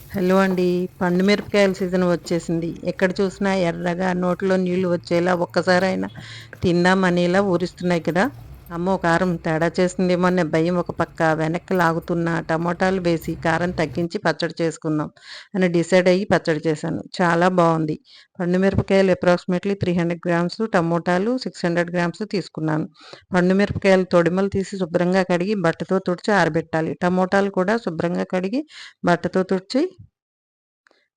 Hello అండి. పండు మిరపకాయల సీజన్ వచ్చేసింది. ఎక్కడ చూసినా ఎర్రగా నోట్లో నీళ్లు వచ్చేలా ఒక్కసారైనా తిందామనేలా ఊరిస్తున్నాయి కదా! అమ్మో! కారం తేడా చేసిందేమో అనే భయం ఒక పక్క వెనక్కి లాగుతున్నా టమోటాలు వేసి కారం తగ్గించి పచ్చడి చేసుకుందాం అని డిసైడ్ అయ్యి పచ్చడి చేశాను. చాలా బావుంది. పండు మిరపకాయలు అప్రాక్సిమేట్లీ 300 గ్రామ్స్, టమోటాలు 600 గ్రామ్స్ తీసుకున్నాను. పండు మిరపకాయలు తొడిమలు తీసి శుభ్రంగా కడిగి బట్టతో తుడిచి ఆరబెట్టాలి. టమోటాలు కూడా శుభ్రంగా కడిగి బట్టతో తుడిచి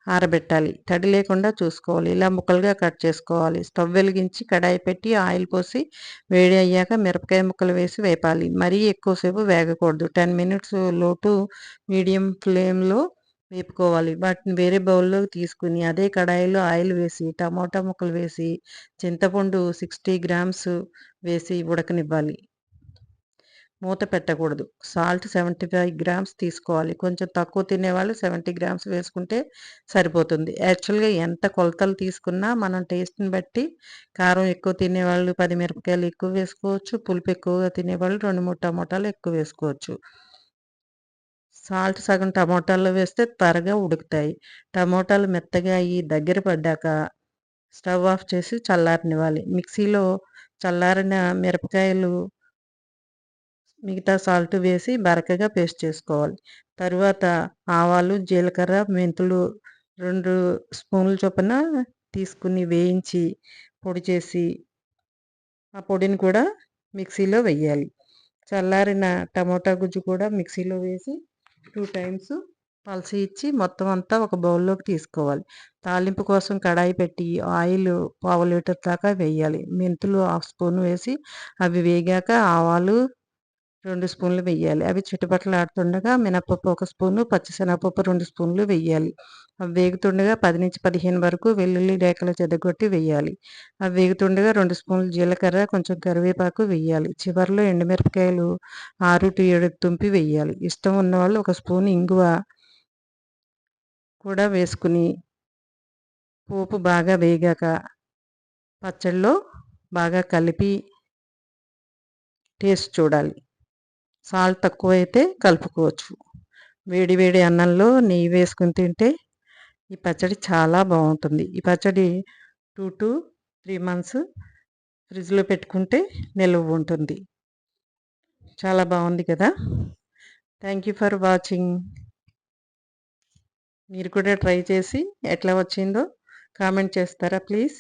ఆరబెట్టాలి. తడి లేకుండా చూసుకోవాలి. ఇలా ముక్కలుగా కట్ చేసుకోవాలి. స్టవ్ వెలిగించి కడాయి పెట్టి ఆయిల్ పోసి వేడి అయ్యాక మిరపకాయ ముక్కలు వేసి వేపాలి. మరీ ఎక్కువసేపు వేగకూడదు. 10 మినిట్స్ లో టు మీడియం ఫ్లేమ్లో వేపుకోవాలి. వాటిని వేరే బౌల్లోకి తీసుకుని అదే కడాయిలో ఆయిల్ వేసి టమోటా ముక్కలు వేసి చింతపండు 60 గ్రామ్స్ వేసి ఉడకనివ్వాలి. మూత పెట్టకూడదు. సాల్ట్ 75 గ్రామ్స్ తీసుకోవాలి. కొంచెం తక్కువ తినేవాళ్ళు 70 గ్రామ్స్ వేసుకుంటే సరిపోతుంది. యాక్చువల్‌గా ఎంత కొలతలు తీసుకున్నా మనం టేస్ట్‌ని బట్టి కారం ఎక్కువ తినేవాళ్ళు 10 మిరపకాయలు ఎక్కువ వేసుకోవచ్చు. పులుపు ఎక్కువగా తినేవాళ్ళు 2, 3 టమోటాలు ఎక్కువ వేసుకోవచ్చు. సాల్ట్ సగం టమోటాల్లో వేస్తే త్వరగా ఉడుకుతాయి. టమోటాలు మెత్తగా అయ్యి దగ్గర పడ్డాక స్టవ్ ఆఫ్ చేసి చల్లారనివ్వాలి. మిక్సీలో చల్లారిన మిరపకాయలు మిగతా సాల్ట్ వేసి బరకగా పేస్ట్ చేసుకోవాలి. తరువాత ఆవాలు, జీలకర్ర, మెంతులు 2 స్పూన్ల చొప్పున తీసుకుని వేయించి పొడి చేసి ఆ పొడిని కూడా మిక్సీలో వెయ్యాలి. చల్లారిన టమోటా గుజ్జు కూడా మిక్సీలో వేసి 2 టైమ్స్ పల్స్ ఇచ్చి మొత్తం అంతా ఒక బౌల్లోకి తీసుకోవాలి. తాలింపు కోసం కడాయి పెట్టి ఆయిల్ పావు లీటర్ దాకా వేయాలి. మెంతులు హాఫ్ స్పూన్ వేసి అవి వేగాక ఆవాలు 2 స్పూన్లు వెయ్యాలి. అవి చిటపటలాడుతుండగా మినపప్పు 1 స్పూను, పచ్చిశనగపప్పు 2 స్పూన్లు వెయ్యాలి. అవి వేగుతుండగా 10-15 వరకు వెల్లుల్లి రేఖలు చెదగొట్టి వెయ్యాలి. అవి వేగుతుండగా 2 స్పూన్లు జీలకర్ర, కొంచెం కరివేపాకు వెయ్యాలి. చివర్లో ఎండుమిరపకాయలు 6-7 తుంపి వెయ్యాలి. ఇష్టం ఉన్నవాళ్ళు 1 స్పూన్ ఇంగువ కూడా వేసుకుని పోపు బాగా వేగాక పచ్చడిలో బాగా కలిపి టేస్ట్ చూడాలి. సాల్ట్ తక్కువైతే కలుపుకోవచ్చు. వేడి వేడి అన్నంలో నెయ్యి వేసుకుని తింటే ఈ పచ్చడి చాలా బాగుంటుంది. ఈ పచ్చడి 2-3 మంత్స్ ఫ్రిడ్జ్లో పెట్టుకుంటే నిల్వ ఉంటుంది. చాలా బాగుంది కదా! Thank you for watching. మీరు కూడా ట్రై చేసి ఎట్లా వచ్చిందో కామెంట్ చేస్తారా ప్లీజ్?